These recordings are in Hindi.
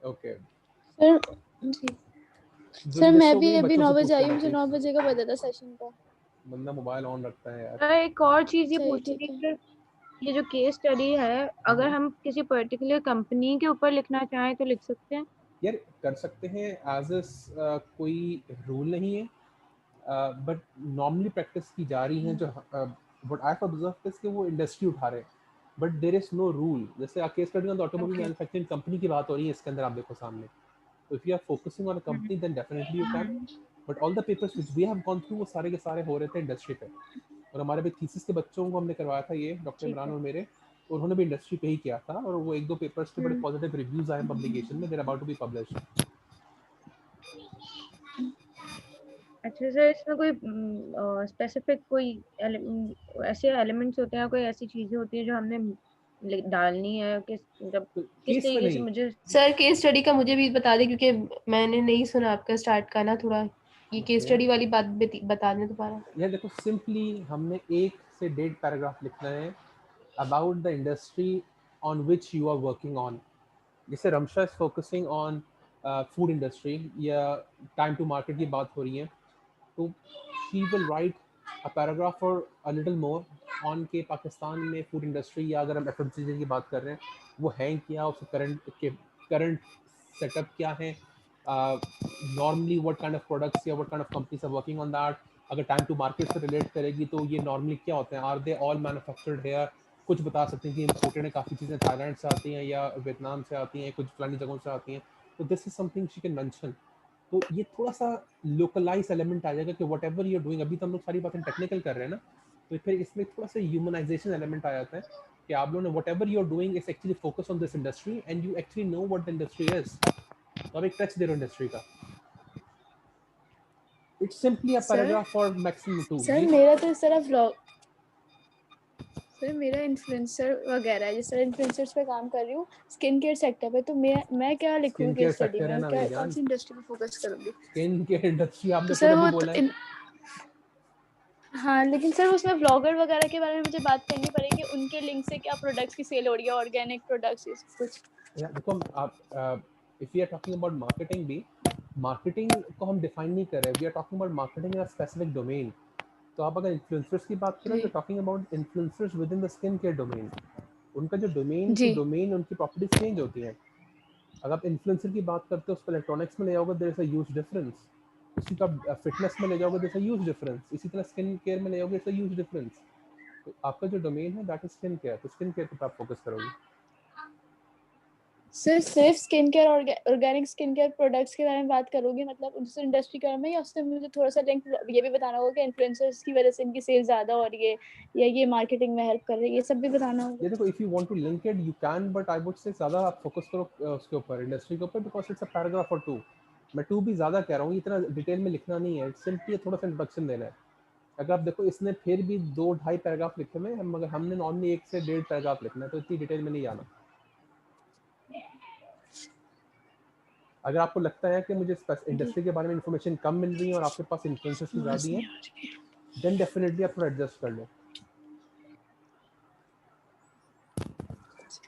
ओके, सर जी जो सर, मैं जिससे हो भी गई अभी बच्चों से 9 पूछ बजे आई लेना हूँ, मुझे 9 प्लीज। बजे का पता था सेशन का। बंदा मोबाइल ऑन रखता है यार। सर एक और चीज ये सही, पूछनी ठीक थी है। कि ये जो केस स्टडी है, अगर हम किसी पर्टिकुलर कंपनी के ऊपर लिखना चाहें तो लिख सकते हैं? यार कर सकते हैं, एज कोई रूल नहीं है, बट नॉर्मली प्रैक्टिस की जा रही है जो but I have observe is कि वो इंडस्ट्री उठा रहे हैं, but there is no rule. जैसे case study on the automobile okay. Manufacturing company की बात हो रही है इसके अंदर, आप देखो सामने, तो if you are focusing on a company then definitely you can, but all the papers which we have gone through वो सारे के सारे हो रहे थे इंडस्ट्री पे। और हमारे भी थीसिस के बच्चों को हमने करवाया था ये, डॉक्टर ठीक इमरान है। और मेरे, तो उन्होंने भी इंडस्ट्री पे ही किया था, और वो एक दो पेपर्स के बड़े पॉजिटिव रिव्यूज आए पब्लिकेशन में, देर अबाउट टू बी पब्लिश्ड। अच्छा सर, इसमें कोई स्पेसिफिक कोई ऐसे एलिमेंट्स होते हैं, कोई ऐसी चीजें होती हैं जो हमने डालनी है, मतलब तो किस केस में तरीके से नहीं, मुझे? सर केस स्टडी का मुझे भी बता दें, क्योंकि मैंने नहीं सुना आपका स्टार्ट का ना थोड़ा, ये केस ओके स्टडी वाली बात बता दें दोबारा। यार देखो, सिंपली हमने 1 से 1.5 पैराग्राफ लिखना है about the industry on which you are working on. जैसे Ramsha is focusing on food industry या टाइम टू मार्केट की बात हो रही है, तो she will write a paragraph और अ लिटिल मोर ऑन के पाकिस्तान में फूड इंडस्ट्री, या अगर हम एफएमसीजी की बात कर रहे हैं वो है क्या, उसके करंट सेटअप क्या है, normally what kind of products या what kind of companies are working on that. अगर टाइम टू मार्केट से रिलेट करेगी तो ये नॉर्मली क्या होते हैं, are they all manufactured here, कुछ बता सकते हैं कि इम्पोर्टेड है, काफ़ी चीज़ें थाईलैंड से आती हैं या वियतनाम से आती हैं, कुछ फलानी जगहों से आती हैं, तो this is something she can mention. तो ये थोड़ा सा लोकलाइज एलिमेंट आ जाएगा कि whatever you are doing, अभी तो हम लोग सारी बातें टेक्निकल कर रहे हैं ना, तो फिर इसमें थोड़ा सा ह्यूमनाइजेशन एलिमेंट आ जाता है कि आप लोगों ने whatever you are doing is actually focus on this industry and you actually know what the industry is, तो आप एक टच दे रहे हो इंडस्ट्री का। It's simply a sir paragraph और मैक्सिमम 2 सर जी। मेरा तो इस तरह व्लॉग, सर मेरा इन्फ्लुएंसर वगैरह है, जिस तरह इन्फ्लुएंसर्स पे काम कर रही हूँ स्किन केयर सेक्टर पे, तो मैं क्या स्किन लिखूंगी केयर केस स्टडी सेक्टर है में, ना क्या मेरी कौन जान, सी इंडस्ट्री पे फोकस करूंगी? स्किन केयर इंडस्ट्री तो आपने खुद सर अभी वो बोला है। हाँ, लेकिन सर उसमें ब्लॉगर वगैरह के बारे में मुझे बात करनी पड़ेगी, उनके लिंक से क्या प्रोडक्ट्स की सेल हो रही है, ऑर्गेनिक प्रोडक्ट्स ये सब कुछ। या देखो आप if you are talking about marketing भी, मार्केटिंग को हम डिफाइन नहीं कर रहे, we are talking about marketing in a specific domain. तो आप अगर इन्फ्लुएंसर्स की बात करें, जी you talking about influencers within the skin care domain. उनका जो डोमेन टू जी डोमेन उनकी प्रॉपर्टीज चेंज होती हैं। अगर आप इन्फ्लुएंसर की बात करते हो उस पर इलेक्ट्रॉनिक्स में ले जाओगे, there is a huge difference. उसी का फिटनेस में ले जाओगे, there is a huge difference. इसी तरह स्किन केयर में ले जाओगे, इट्स अ ह्यूज डिफरेंस। तो आपका जो डोमेन है दैट इज स्किन केयर, तो स्किन केयर पर आप फोकस करोगे। सर, सिर्फ स्किन केयर और ऑर्गेनिक स्किन केयर प्रोडक्ट्स के बारे में बात करोगे, मतलब उस इंडस्ट्री के बारे में, या उससे मुझे थोड़ा सा लिंक ये भी बताना होगा कि इन्फ्लुएंसर्स की वजह से इनकी सेल ज्यादा हो रही है या ये मार्केटिंग में हेल्प कर रही है, ये सब भी बताना होगा? ये देखो, if you want to link it you can, but I would say ज़्यादा आप फोकस करो उसके ऊपर, इंडस्ट्री के ऊपर, बिकॉज इट्स अ पैराग्राफ और 2। मैं 2 भी ज़्यादा कह रहा हूँ, इतना डिटेल में लिखना नहीं है, सिंपली थोड़ा सा इंट्रोडक्शन देना है। अगर आप देखो इसने फिर भी 2-2.5 पैराग्राफ लिखे हुए हैं, मगर हमने नॉर्मली 1 से 1.5 पैराग्राफ लिखना है, तो इतनी डिटेल में नहीं जाना। अगर आपको लगता है कि मुझे इंडस्ट्री के बारे में इन्फॉर्मेशन कम मिल रही है और आपके पास इन्फ्लुएंसर्स की आवाज ज़्यादा नहीं है, आ रही है। देन डेफिनेटली आप थोड़ा एडजस्ट कर लो।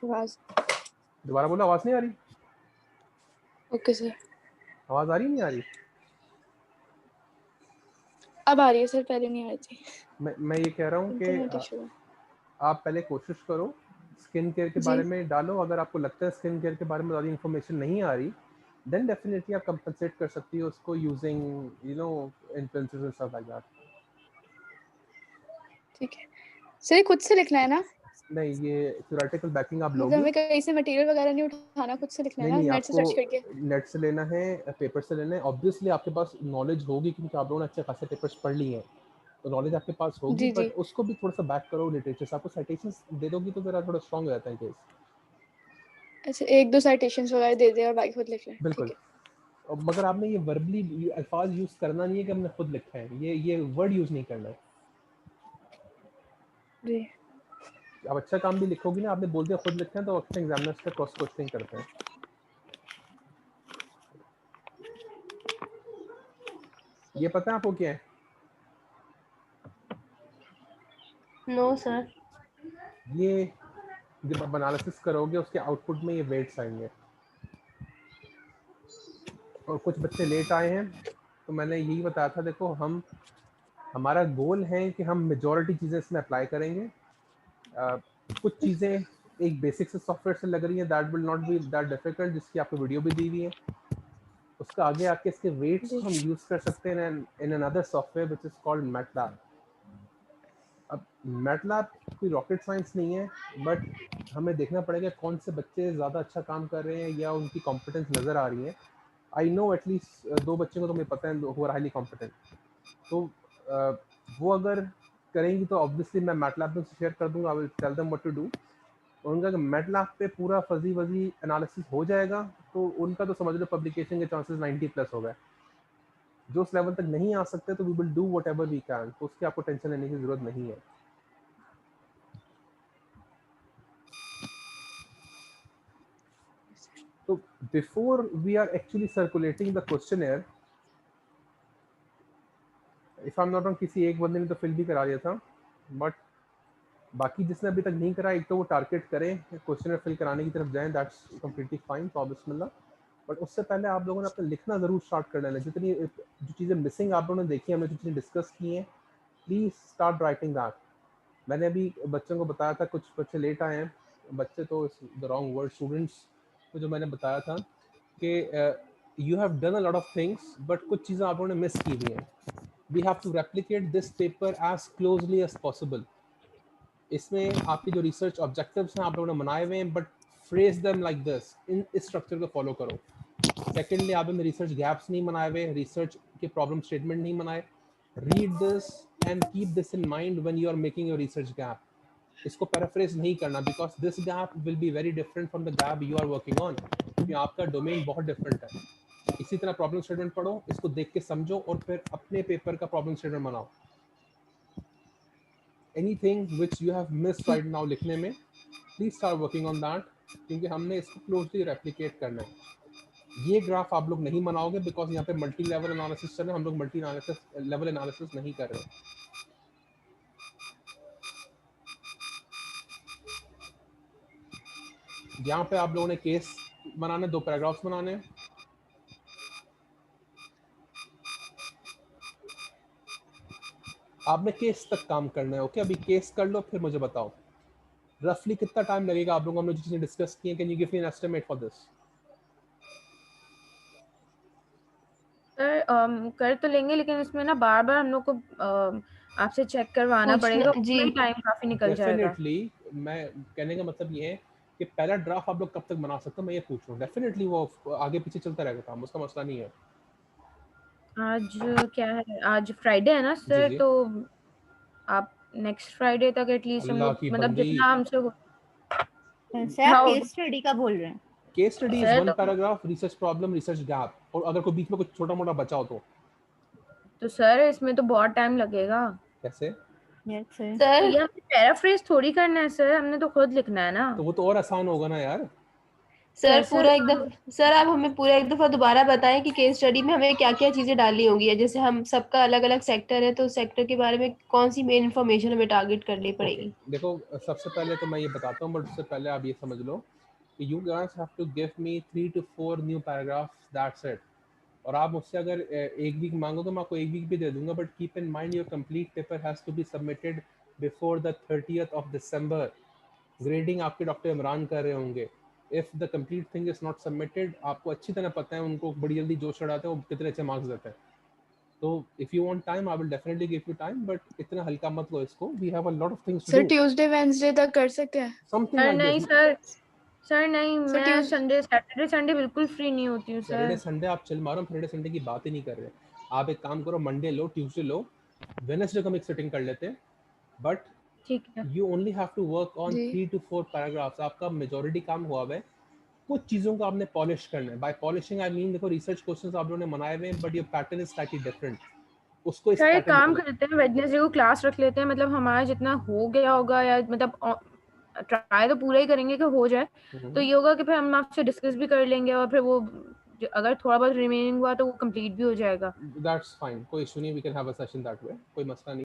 आवाज। दोबारा बोलो, आवाज़ नहीं आ रही? Okay sir. आवाज़ आ रही नहीं आ रही? अब आ रही है सर, पहले नहीं आ रही थी, मैं ये कह रहा हूँ कि इंटरनेट इशू है। आप पहले कोशिश करो, स्किन केयर के जी बारे में डालो। अगर आपको लगता है स्किन केयर के बारे में ज़्यादा इन्फॉर्मेशन नहीं आ रही, देन डेफिनेटली आप कंपनसेट कर सकती हो उसको using you know influencers and stuff like that. ठीक है सर, ये खुद से लिखना है ना? नहीं, ये थ्योरेटिकल बैकिंग आप मतलब लोगी। हमें कहीं से मटेरियल वगैरह नहीं उठाना, खुद से लिखना है नहीं ना, नहीं, नेट से आपको सर्च करके? नेट से लेना है, पेपर से लेना है। ऑब्वियसली आपके पास नॉलेज होगी क्योंकि आप लोगों ने अच्छे खासे पेपर्स पढ़ लिए हैं, तो नॉलेज आपके पास होगी, जी जी। बट उसको भी थोड़ा सा बैक करो लिटरेचर से। आपको साइटेशंस दे दोगी तो ज़रा थोड़ा स्ट्रॉन्ग हो जाता है केस। अच्छा, एक दो साइटेशंस वगैरह दे दे और बाकी खुद लिख लें, ठीक बिल्कुल। है? मगर आपने ये वर्बली अल्फाज यूज़ करना नहीं है कि हमने खुद लिखा है, ये वर्ड यूज़ नहीं करना है। जी आप अच्छा काम भी लिखोगी ना, आपने बोल दिया खुद लिखते हैं, तो अक्सर एग्जामिनर्स का क्रॉस क्वेश्चनिंग करते हैं। ये पता है आपको क्या है? No sir. ये जब आप एनालिसिस करोगे उसके आउटपुट में ये वेट्स आएंगे। और कुछ बच्चे लेट आए हैं, तो मैंने यही बताया था, देखो हमारा गोल है कि हम मेजॉरिटी चीज़ें इसमें अप्लाई करेंगे। कुछ चीज़ें एक बेसिक से सॉफ्टवेयर से लग रही हैं, that will not be that difficult, जिसकी आपको वीडियो भी दी हुई है। उसका आगे आके इसके वेट्स जी। हम यूज़ कर सकते हैं in another software which is called MATLAB. अब मैटलैब कोई रॉकेट साइंस नहीं है, बट हमें देखना पड़ेगा कौन से बच्चे ज़्यादा अच्छा काम कर रहे हैं या उनकी कॉम्पिटेंस नज़र आ रही है। आई नो एटलीस्ट 2 बच्चों को तो मुझे पता है हु आर हाईली कॉम्पिटेंट। तो वो अगर करेंगी तो ऑब्वियसली मैं मैटलैब में शेयर कर दूंगा, I will tell them what to do. उनका अगर मैटलैब पे पूरा फजी वजी एनालिसिस हो जाएगा तो उनका तो समझ लो पब्लिकेशन के चांसेस 90+ हो गए। जो उस लेवल तक नहीं आ सकते तो we will do whatever we can, तो उसकी आपको टेंशन लेने की जरूरत नहीं है। तो before we are actually circulating the questionnaire, if I am not wrong किसी एक बंदे ने तो फिल भी करा दिया था, बट बाकी जिसने अभी तक नहीं करा, एक तो वो टारगेट करें क्वेश्चनर फिल कराने की तरफ जाएं, दैट्स कम्प्लीटली फाइन, तो बिस्मिल्लाह। बट उससे पहले आप लोगों ने अपना लिखना ज़रूर स्टार्ट कर लेना। जितनी जो चीज़ें मिसिंग आप लोगों ने देखी, हमने जो चीज़ें डिस्कस की हैं, प्लीज़ स्टार्ट राइटिंग दैट। मैंने अभी बच्चों को बताया था, कुछ बच्चे लेट आए हैं, बच्चे तो द रॉन्ग वर्ड, स्टूडेंट्स को जो मैंने बताया था कि you have done a lot of things, but कुछ चीज़ें आप लोगों ने मिस की हुई हैं। We have to replicate this paper as closely as possible. इसमें आपके जो रिसर्च ऑब्जेक्टिव्स हैं आप लोगों ने बनाए हुए हैं, but phrase them like this, इस स्ट्रक्चर को फॉलो करो। सेकेंडली, आपने रिसर्च गैप्स नहीं बनाए हुए, रिसर्च के प्रॉब्लम स्टेटमेंट नहीं बनाए। Read this and keep this in mind when you are making your research gap. इसको पैराफ्रेज नहीं करना, because this gap will be very different from the gap you are working on, क्योंकि आपका डोमेन बहुत डिफरेंट है। इसी तरह प्रॉब्लम स्टेटमेंट पढ़ो, इसको देख के समझो और फिर अपने पेपर का प्रॉब्लम स्टेटमेंट बनाओ। Anything which you have missed right now लिखने में, please start working on that, क्योंकि हमने इसको क्लोजली रेप्लिकेट करना है। ये ग्राफ आप लोग नहीं बनाओगे बिकॉज यहाँ पे मल्टी लेवल एनालिसिस चल रहा है, हम लोग मल्टी लेवल एनालिसिस नहीं कर रहे। यहाँ पे आप लोगों ने केस बनाने, 2 पैराग्राफ्स बनाने। आपने केस तक काम करना है, ओके? अभी केस कर लो, फिर मुझे बताओ रफली कितना टाइम लगेगा आप लोगों को, हमने जो चीजें डिस्कस की हैं। Can you give me an estimate for this? Sir कर तो लेंगे, लेकिन इसमें ना बार बार हम लोग को आपसे चेक करवाना पड़ेगा, जी उसमें टाइम काफी निकल जाएगा। डेफिनेटली, मैं कहने का मतलब ये है कि पहला ड्राफ्ट आप लोग कब तक बना सकते हो, मैं ये पूछ रहा हूँ। डेफिनेटली वो आगे पीछे चलता रहेगा काम, उसका मसला नहीं है। आज क्या है, आज फ्राइडे है ना जी सर, जी, तो आप नेक्स्ट फ्राइडे तक एटलीस्ट हम अल्लाह लोग की मतलब बंदी। जितना हमसे हो सर आप हाँ केस स्टडी का बोल रहे हैं? Case study is sir 1 paragraph, research problem, research gap, और अगर कोई बीच में कुछ छोटा मोटा बचा हो तो सर इसमें तो बहुत टाइम लगेगा। कैसे? Yes sir. तो सर ये हमें पैराफ्रेज थोड़ी करना है सर, हमने तो खुद लिखना है ना। तो वो तो और आसान होगा ना यार। सर कैसे पूरा एक दफा सर आप हमें पूरा एक दफा दोबारा बताएं कि केस स्टडी में हमें क्या क्या चीजें डालनी होंगी, या जैसे हम सबका अलग अलग सेक्टर है तो सेक्टर के बारे में कौन सी मेन इंफॉर्मेशन हमें टारगेट करनी ओके पड़ेगी। देखो, सबसे पहले तो मैं ये बताता हूँ, बट उससे पहले आप ये समझ लो कि you guys have to give me 3 to 4 new paragraphs, that's it. और आप मुझसे अगर एक वीक मांगो तो मैं आपको एक वीक भी दे दूंगा, but keep in mind your complete paper has to be submitted before the 30th of December। Grading आपके डॉक्टर इमरान कर रहे होंगे। If the complete thing is not submitted, आपको अच्छी तरह पता है उनको बड़ी जल्दी जोश चढ़ाते हैं, वो कितने अच्छे मार्क्स देते हैं। तो if you want time I will definitely give you time, but इतना हल्का मत लो इसको, we have a lot of things to sir do, Tuesday Wednesday तक कर सकते हैं? समथिंग सर लाइक नहीं दिस। सर, सर नहीं, सर मैं संडे सैटरडे संडे बिल्कुल फ्री नहीं होती हूँ सैटरडे सर। संडे आप चिल मारो, फ्राइडे संडे की बात ही नहीं कर रहे। आप एक काम करो, मंडे लो, ट्यूसडे लो, वेडनेसडे को हम एक सेटिंग कर लेते हैं, बट ठीक है you only have to work on जी 3 to 4 पैराग्राफ्स। आपका मेजोरिटी काम हुआ हुआ है, कुछ चीज़ों को आपने पॉलिश करना है। बाय पॉलिशिंग आई मीन, देखो रिसर्च क्वेश्चंस आप लोगों ने बनाए हुए हैं, but your pattern is slightly different, उसको इस सर, एक पैटर्न में काम करो। करते हैं, वेडनेसडे को क्लास रख लेते हैं, मतलब हमारा जितना हो गया होगा, या मतलब ट्राई तो पूरा ही करेंगे कि हो जाए। तो ये होगा कि फिर हम आपसे डिस्कस भी कर लेंगे, और फिर वो अगर थोड़ा बहुत रिमेनिंग हुआ तो वो कंप्लीट भी हो जाएगा। दैट्स फाइन, कोई इशू नहीं, we can have a session that way, कोई मसला नहीं।